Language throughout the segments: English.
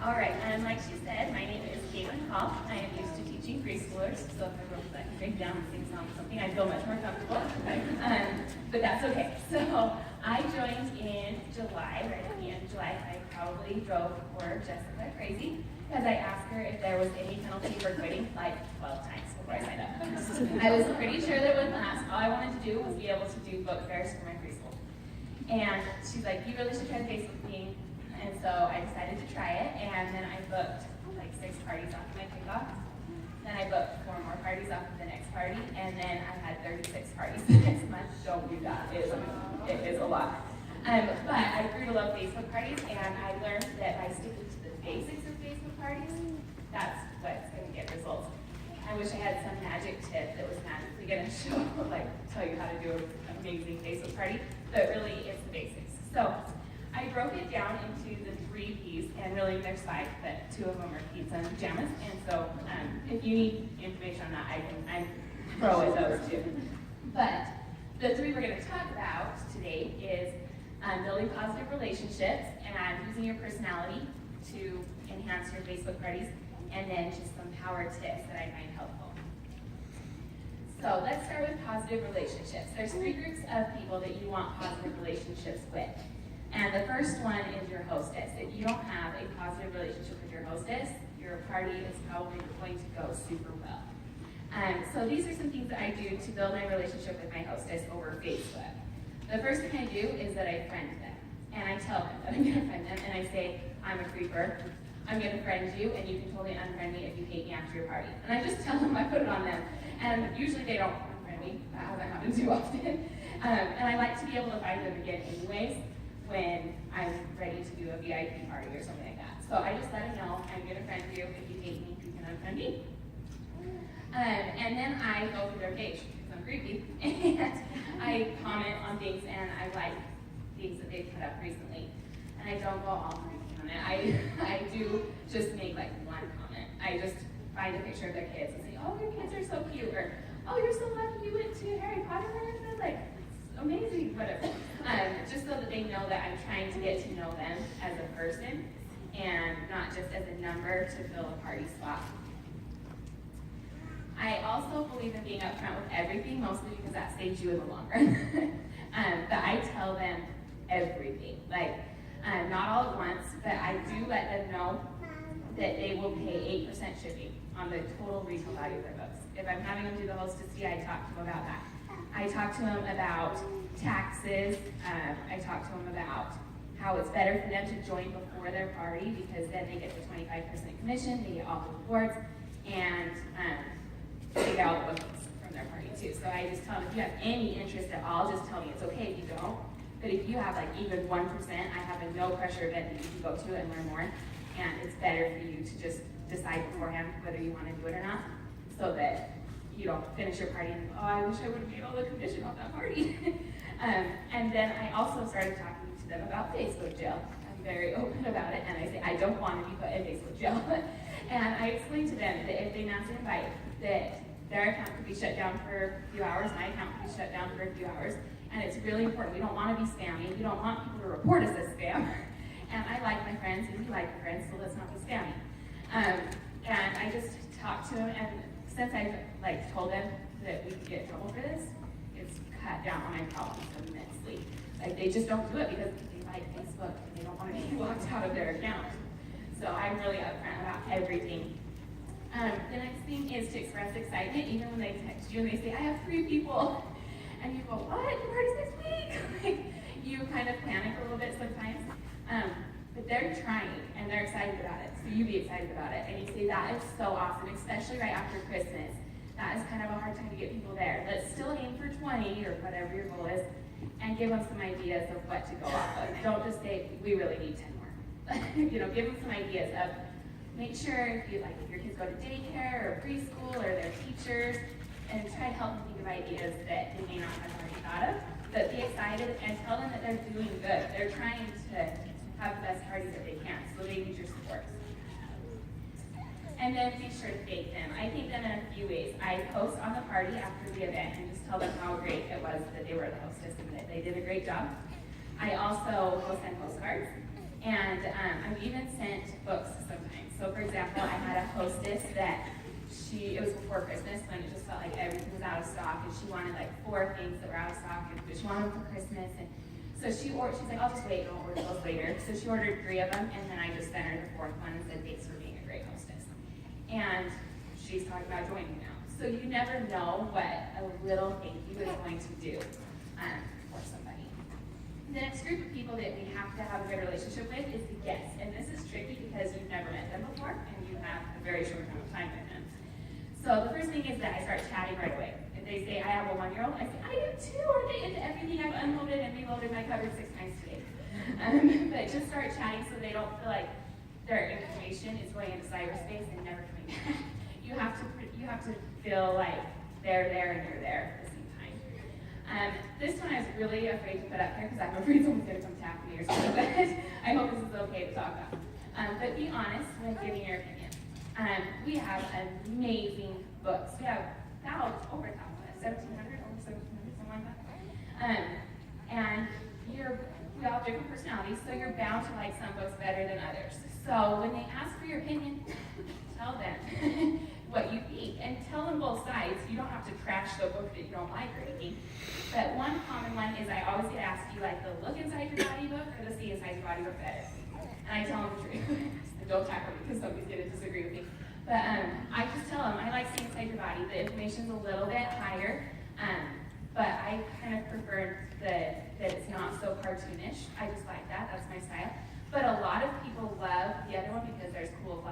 All right, and like she said, my name is Kaitlyn. I am used to teaching preschoolers, so if I wrote that break down and sing something, I feel much more comfortable. But that's okay. So I joined in July, right at the end of July. I probably drove poor Jessica crazy because I asked her if there was any penalty for quitting like 12 times before I signed up. I was pretty sure there wouldn't last. All I wanted to do was be able to do book fairs for my preschool. And she's like, you really should try the Facebook thing. And so I decided to try it, and then I booked like 6 parties off my kickoff. Then I booked 4 more parties off of the next party, and then I had 36 parties the next month. Don't do that. It is a lot. But I grew to love Facebook parties, and I learned that by sticking to the basics of Facebook parties, that's what's going to get results. I wish I had some magic tip that was magically going to tell you how to do an amazing Facebook party, but really it's the basics. So I broke it down into the 3 P's, and really there's 5, but 2 of them are pizza and pajamas. And so if you need information on that, I'm pro at those too. But the 3 we're going to talk about today is building positive relationships and using your personality to enhance your Facebook parties, and then just some power tips that I find helpful. So let's start with positive relationships. There's 3 groups of people that you want positive relationships with. And the first one is your hostess. If you don't have a positive relationship with your hostess, your party is probably going to go super well. So these are some things that I do to build my relationship with my hostess over Facebook. The first thing I do is that I friend them. And I tell them that I'm going to friend them, and I say, I'm a creeper. I'm going to friend you, and you can totally unfriend me if you hate me after your party. And I just tell them, I put it on them. And usually they don't unfriend me. That hasn't happened too often. And I like to be able to find them again anyways, when I'm ready to do a VIP party or something like that. So I just let them know, I'm going to friend you. If you hate me, you can unfriend me. And then I go through their page, because I'm creepy, and I comment on things, and I like things that they've put up recently. And I don't go all creepy on it. I do just make like 1 comment. I just find a picture of their kids and say, oh, your kids are so cute, or oh, you're so lucky you went to Harry Potter marathon, like, amazing, whatever. Just so that they know that I'm trying to get to know them as a person and not just as a number to fill a party spot. I also believe in being upfront with everything, mostly because that saves you in the long run. But I tell them everything, not all at once, but I do let them know that they will pay 8% shipping on the total retail value of their books. If I'm having them do the hostess fee, I talk to them about that. I talk to them about taxes. I talk to them about how it's better for them to join before their party, because then they get the 25% commission, they get all the rewards, and they get all the bookings from their party too. So I just tell them, if you have any interest at all, just tell me. It's okay if you don't. But if you have like even 1%, I have a no pressure event that you can go to and learn more. And it's better for you to just decide beforehand whether you want to do it or not, so that you don't finish your party and, oh, I wish I would have made all the commission off that party. And then I also started talking to them about Facebook jail. I'm very open about it, and I say, I don't want to be put in Facebook jail. And I explain to them that if they mass invite, that their account could be shut down for a few hours, my account could be shut down for a few hours, and it's really important. We don't want to be spammy. We don't want people to report us as spam. And I like my friends, and you like your friends, so let's not be spammy. And I just talked to them, and since I've told them that we could get in trouble for this, it's cut down on my problems immensely. They just don't do it because they like Facebook and they don't want to be locked out of their account. So I'm really upfront about everything. The next thing is to express excitement, even when they text you and they say, I have 3 people. And you go, what? Your party's next week? You kind of panic a little bit sometimes. But they're trying and they're excited about it. So you be excited about it. And you say, that is so awesome, especially right after Christmas. That is kind of a hard time to get people there. Let's still aim for 20 or whatever your goal is, and give them some ideas of what to go off of. Don't just say, we really need 10 more. Give them some ideas of, make sure if your kids go to daycare or preschool or their teachers, and try to help them think of ideas that they may not have already thought of. But be excited and tell them that they're doing good. They're trying to have the best parties that they can, so they need your support. And then be sure to thank them. I thank them in a few ways. I post on the party after the event and just tell them how great it was that they were the hostess and that they did a great job. I also will send postcards. And I've even sent books sometimes. So for example, I had a hostess that it was before Christmas when it just felt like everything was out of stock, and she wanted like 4 things that were out of stock, and she wanted them for Christmas. And so she's like, I'll just wait, and I'll order those later. So she ordered 3 of them, and then I just sent her the 4th one and said, thanks for being a great hostess. And she's talking about joining now. So you never know what a little thank you is going to do for somebody. The next group of people that we have to have a good relationship with is the guests. And this is tricky because you've never met them before, and you have a very short amount of time with them. So the first thing is that I start chatting right away. If they say, I have a 1-year-old, I say, I do too. Are they into everything? I've unloaded and reloaded my cupboard 6 times today. But just start chatting so they don't feel like their information is going into cyberspace and never coming back. You have to feel like they're there and you're there at the same time. This one I was really afraid to put up here because I'm afraid someone's going to come tap me or something, but I hope this is okay to talk about. But be honest when giving your opinion. We have amazing books. We have over 1,700, over 1,700, something like that. And we all have different personalities, so you're bound to like some books better than others. So when they ask for your opinion, tell them what you think, and tell them both sides. You don't have to trash the book that you don't like or anything. But one common one is I always get asked, do you like the look inside your body book or the see inside your body book better? And I tell them the truth. And don't tackle me because somebody's going to disagree with me. But I just tell them I like seeing inside your body. The information's a little bit higher, but I kind of prefer that it's not so cartoonish. I just like that. That's my style. But a lot of people love the other one because there's cool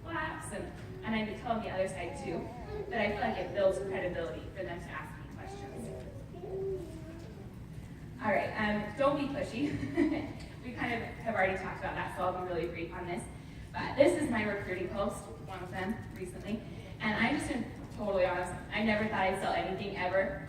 flaps, and I tell them the other side too. But I feel like it builds credibility for them to ask me questions. All right, don't be pushy. We kind of have already talked about that, so I'll be really brief on this. But this is my recruiting post, one of them recently, and I just am totally honest. I never thought I'd sell anything ever.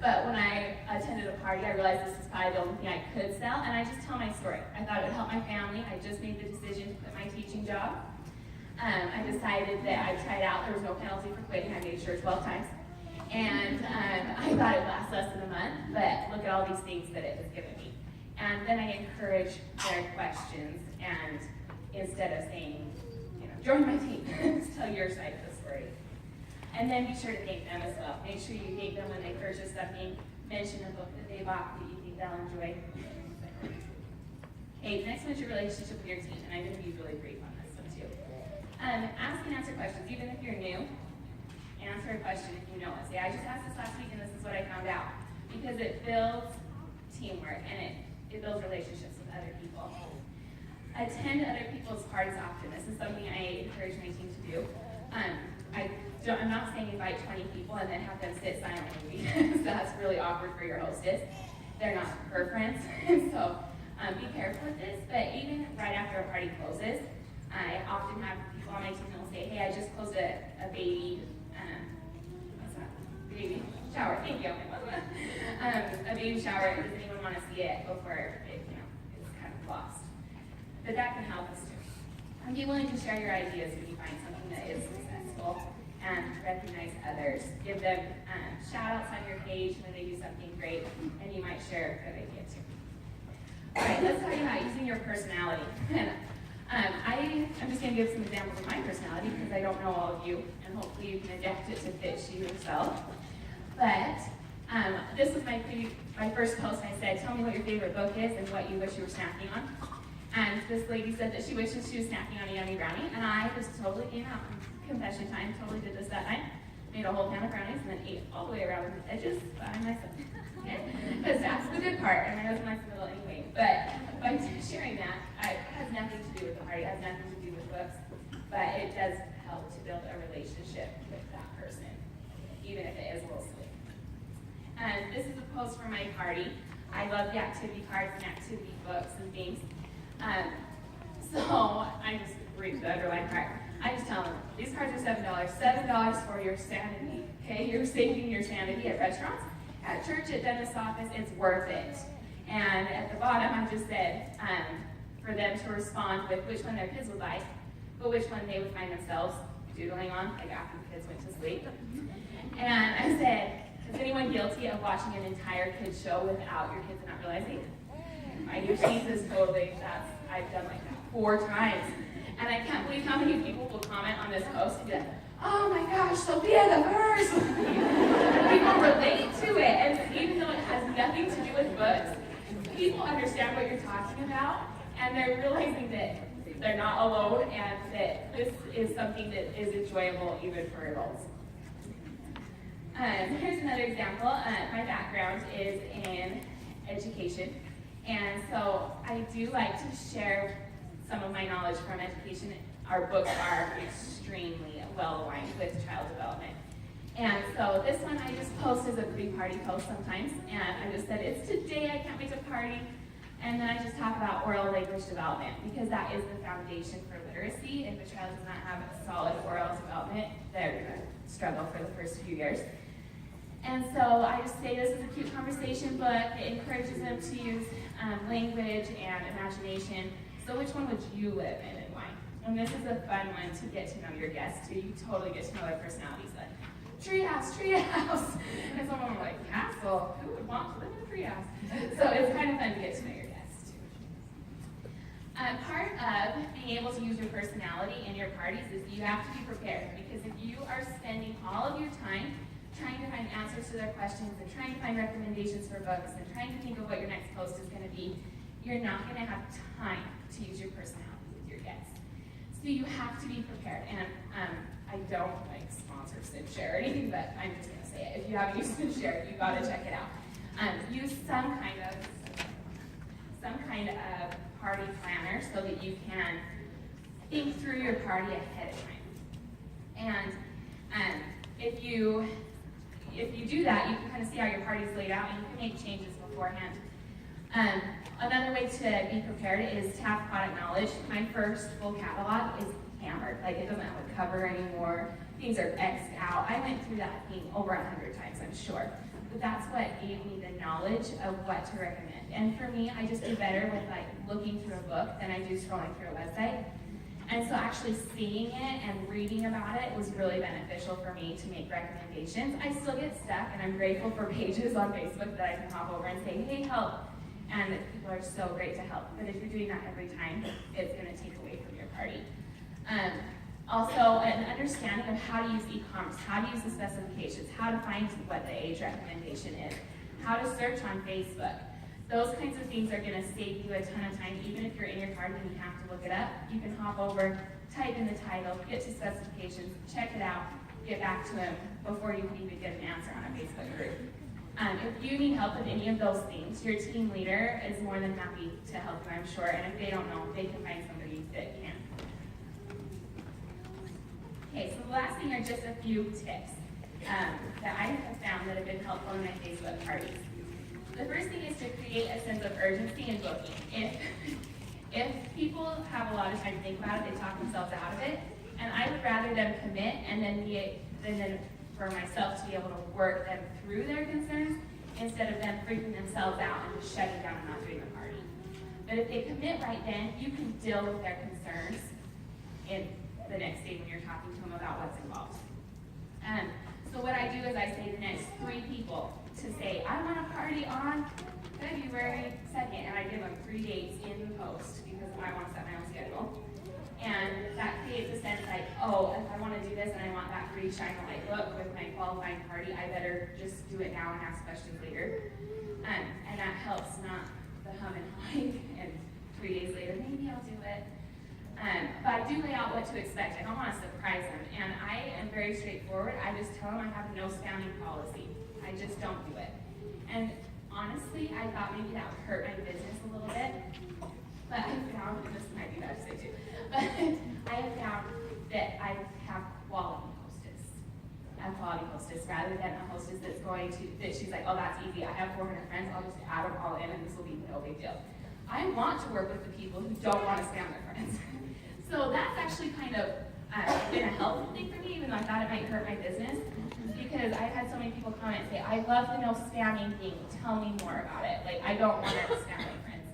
But when I attended a party, I realized this was probably the only thing I could sell, and I just tell my story. I thought it would help my family. I just made the decision to quit my teaching job. I decided that I'd try it out. There was no penalty for quitting. I made sure 12 times. And I thought it would last less than a month, but look at all these things that it has given me. And then I encourage their questions, and instead of saying, join my team, tell your side of the story. And then be sure to thank them as well. Make sure you thank them when they purchase something. Mention a book that they bought that you think they'll enjoy. Okay, the next one is your relationship with your team, and I'm going to be really brief on this one too. Ask and answer questions, even if you're new. Answer a question if you know it. Say, I just asked this last week, and this is what I found out. Because it builds teamwork, and it builds relationships with other people. Attend other people's parties often. This is something I encourage my team to do. I'm not saying invite 20 people and then have them sit silently because that's really awkward for your hostess. They're not her friends, so be careful with this. But even right after a party closes, I often have people on my team that will say, hey, I just closed a baby, baby shower. Thank you. A baby shower. Does anyone want to see it before it's kind of lost? But that can help us too. And be willing to share your ideas when you find something that is successful, and recognize others. Give them shout outs on your page when they do something great, and you might share a good idea too. All right, let's talk about using your personality. I'm just going to give some examples of my personality because I don't know all of you, and hopefully you can adapt it to fit you yourself. But this was my first post. I said, tell me what your favorite book is and what you wish you were snacking on. And this lady said that she wishes she was snacking on a yummy brownie, and I just totally came out. Confession time, totally did this that night. Made a whole pan of brownies and then ate all the way around the edges by myself. Because that's the good part, and I was nice in the middle anyway. But by sharing that, it has nothing to do with the party, it has nothing to do with books, but it does help to build a relationship with that person, even if it is a little silly. And this is a post from my party. I love the activity cards and activity books and things. So I just read the underlined part. I just tell them, these cards are $7. $7 for your sanity. Okay, you're saving your sanity at restaurants, at church, at dentist's office. It's worth it. And at the bottom, I just said for them to respond with which one their kids would like, but which one they would find themselves doodling on, like after the kids went to sleep. And I said, is anyone guilty of watching an entire kids show without your kids not realizing? I use Jesus totally. I've done like that 4 times. And I can't believe how many people will comment on this post and be like, oh my gosh, Sophia the verse. People relate to it. And even though it has nothing to do with books, people understand what you're talking about. And they're realizing that they're not alone and that this is something that is enjoyable even for adults. Here's another example. My background is in education. And so I do like to share some of my knowledge from education. Our books are extremely well aligned with child development. And so this one I just post as a pre-party post sometimes. And I just said, it's today, I can't wait to party. And then I just talk about oral language development because that is the foundation for literacy. If a child does not have a solid oral development, they're going to struggle for the first few years. And so I just say this is a cute conversation book. It encourages them to use language and imagination. So which one would you live in and why? And this is a fun one to get to know your guests too. You totally get to know their personalities. Like, treehouse, treehouse. And someone will be like, castle, who would want to live in a treehouse? So it's kind of fun to get to know your guests too. Part of being able to use your personality in your parties is you have to be prepared, because if you are spending all of your time trying to find answers to their questions and trying to find recommendations for books and trying to think of what your next post is going to be, you're not going to have time to use your personality with your guests. So you have to be prepared. And I don't like sponsor SynShare or anything, but I'm just going to say it. If you haven't used SynShare, you've got to check it out. Use some kind of party planner so that you can think through your party ahead of time. And if you do that, you can kind of see how your party's laid out and you can make changes beforehand. Another way to be prepared is to have product knowledge. My first full catalog is hammered. Like, it doesn't have a cover anymore. Things are X'd out. I went through that thing over 100 times, I'm sure. But that's what gave me the knowledge of what to recommend. And for me, I just do better with like looking through a book than I do scrolling through a website. And so actually seeing it and reading about it was really beneficial for me to make recommendations. I still get stuck, and I'm grateful for pages on Facebook that I can hop over and say, hey, help. And people are so great to help. But if you're doing that every time, it's going to take away from your party. Also, an understanding of how to use e-commerce, how to use the specifications, how to find what the age recommendation is, how to search on Facebook. Those kinds of things are going to save you a ton of time. Even if you're in your party and you have to look it up, you can hop over, type in the title, get to specifications, check it out, get back to them before you can even get an answer on a Facebook group. If you need help with any of those things, your team leader is more than happy to help you, I'm sure. And if they don't know, they can find somebody that can. Okay, so the last thing are just a few tips that I have found that have been helpful in my Facebook parties. The first thing is to create a sense of urgency in booking. If people have a lot of time to think about it, they talk themselves out of it, and I would rather them commit and then for myself to be able to work them through their concerns instead of them freaking themselves out and just shutting down and not doing the party. But if they commit right then, you can deal with their concerns in the next day when you're talking to them about what's involved. So what I do is I say the next 3 people to say, I want to party on February 2nd, and I give them 3 dates in the post because I want to set my own schedule. And that creates a sense like, oh, if I want to do this and I want that free shine a light look with my qualifying party, I better just do it now and ask questions later. And that helps not the hum and hawing, and 3 days later, maybe I'll do it. But I do lay out what to expect. I don't want to surprise them. And I am very straightforward. I just tell them I have no spamming policy. I just don't do it. And honestly, I thought maybe that would hurt my business a little bit. But I found, and this might be bad to say too, but I have found that I have quality hostess. A quality hostess rather than a hostess that's that she's like, oh, that's easy. I have 400 friends. I'll just add them all in and this will be no big deal. I want to work with the people who don't want to spam their friends. So that's actually kind of been a helpful thing for me, even though I thought it might hurt my business, because I've had so many people comment and say, I love the no spamming thing, tell me more about it. Like, I don't want to spam my friends.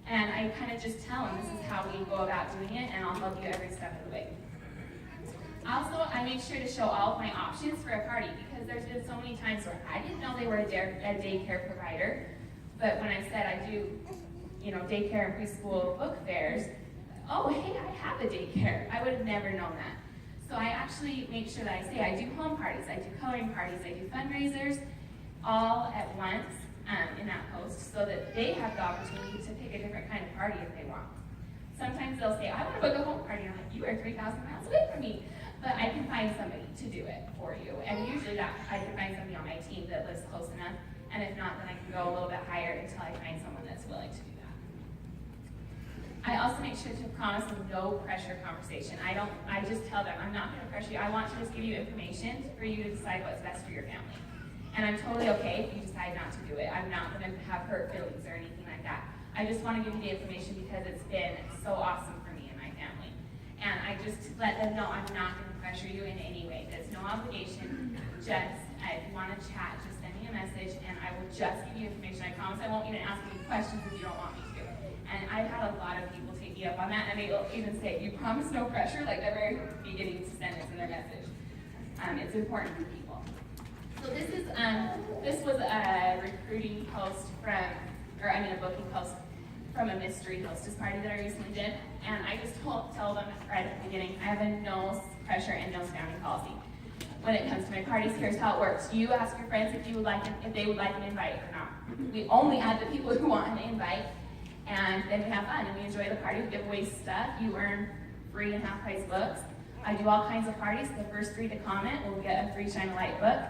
And I kind of just tell them, this is how we go about doing it, and I'll help you every step of the way. Also, I make sure to show all of my options for a party, because there's been so many times where I didn't know they were a daycare provider, but when I said I do daycare and preschool book fairs, oh, hey, I have a daycare. I would have never known that. So I actually make sure that I say I do home parties, I do coloring parties, I do fundraisers, all at once in that post, so that they have the opportunity to pick a different kind of party if they want. Sometimes they'll say, I want to book a home party. I'm like, you are 3,000 miles away from me. But I can find somebody to do it for you. And usually I can find somebody on my team that lives close enough. And if not, then I can go a little bit higher until I find someone that's willing to do that. I also make sure to promise a no pressure conversation. I just tell them, I'm not going to pressure you. I want to just give you information for you to decide what's best for your family. And I'm totally okay if you decide not to do it. I'm not going to have hurt feelings or anything like that. I just want to give you the information because it's been so awesome for me and my family. And I just let them know I'm not going to pressure you in any way. There's no obligation. Just, if you want to chat, just send me a message and I will just give you information. I promise I won't even ask you questions if you don't want me to. And I've had a lot of people take me up on that, and they will even say, you promise no pressure, like they're very beginning sentence in their message. It's important for people. So this was a recruiting post a booking post from a mystery hostess party that I recently did, and I just tell them right at the beginning, I have a no pressure and no spamming policy. When it comes to my parties, here's how it works. You ask your friends if they would like an invite or not. We only add the people who want an invite, and then we have fun and we enjoy the party. We give away stuff. You earn free and half price books. I do all kinds of parties. The first 3 to comment will get a free Shine a Light book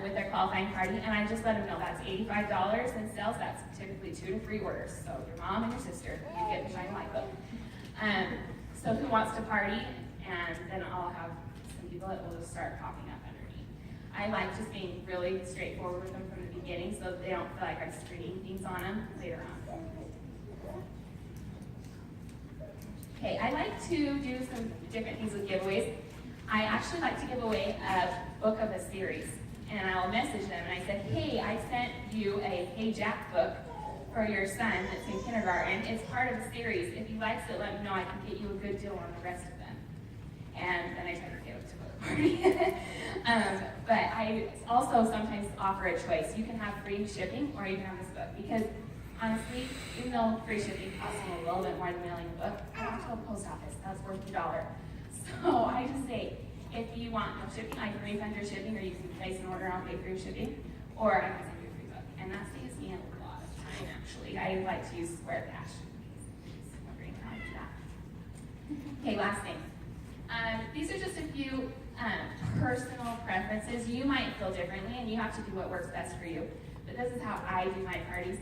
with their qualifying party, and I just let them know that's $85 in sales. That's typically 2 to 3 orders. So your mom and your sister, you get the Shine a Light book. So who wants to party? And then I'll have some people that will just start popping up underneath. I like just being really straightforward with them from the beginning so that they don't feel like I'm stringing things on them later on. Okay, I like to do some different things with giveaways. I actually like to give away a book of a series. And I'll message them and I said, hey, I sent you a Hey Jack book for your son that's in kindergarten. It's part of a series. If he likes it, let me know. I can get you a good deal on the rest of them. And then I try to get it to the party. But I also sometimes offer a choice. You can have free shipping or you can have this book. Because honestly, even though free shipping costs me a little bit more than mailing a book, I don't have to go to the post office. That's worth $1. So I just say, if you want no shipping, I can refund your shipping, or you can place an order, I'll pay for your shipping, or I can send you a free book. And that saves me a lot of time, actually. I like to use Square Cash. Okay, last thing. These are just a few personal preferences. You might feel differently, and you have to do what works best for you. But this is how I do my parties.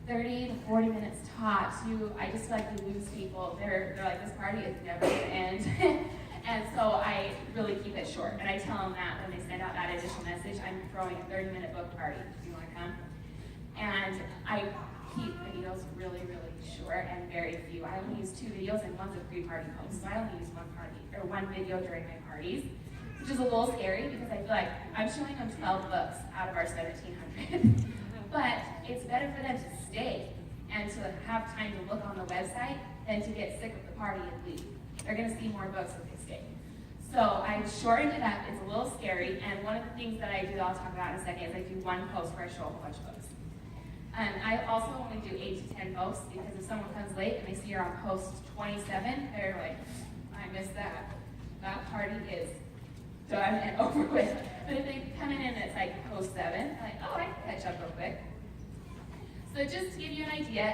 30 to 40 minutes tops. I just feel like we lose people. They're like, this party is never going to end. And so I really keep it short. And I tell them that when they send out that initial message, I'm throwing a 30-minute book party. Do you want to come? And I keep videos really, really short and very few. I only use 2 videos, and one's a pre-party post. So I only use one video during my parties, which is a little scary because I feel like I'm showing them 12 books out of our 1,700. But it's better for them to stay and to have time to look on the website than to get sick of the party and leave. They're going to see more books if they stay. So I shortened it up. It's a little scary. And one of the things that I do, I'll talk about in a second, is I do one post where I show a whole bunch of books. I also only do 8 to 10 posts because if someone comes late and they see you're on post 27, they're like, I missed that. That party is done and over with. But if they come in and it's like post 7, I'm like, oh, I can catch up real quick. So just to give you an idea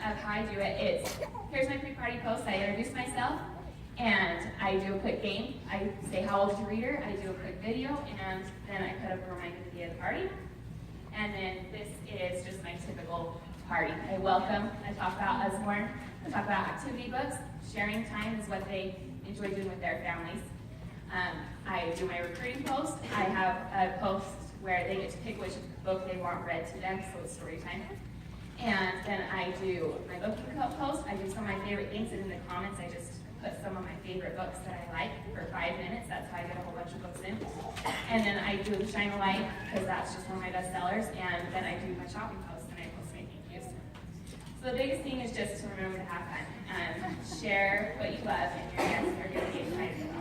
of how I do it, here's my pre-party post. I introduce myself, and I do a quick game. I say, how old is your reader? I do a quick video, and then I put up a reminder of the day of the party. And then this is just my typical party. I welcome, I talk about Usborne, I talk about activity books. Sharing time is what they enjoy doing with their families. I do my recruiting post. I have a post where they get to pick which book they want read to them, so it's story time. And then I do my booking post. I do some of my favorite things, and in the comments I just put some of my favorite books that I like for 5 minutes. That's how I get a whole bunch of books in. And then I do Shine a Light, because that's just one of my best sellers. And then I do my shopping post, and I post my thank yous. So the biggest thing is just to remember to have fun. Share what you love, and your guests are going to be excited about.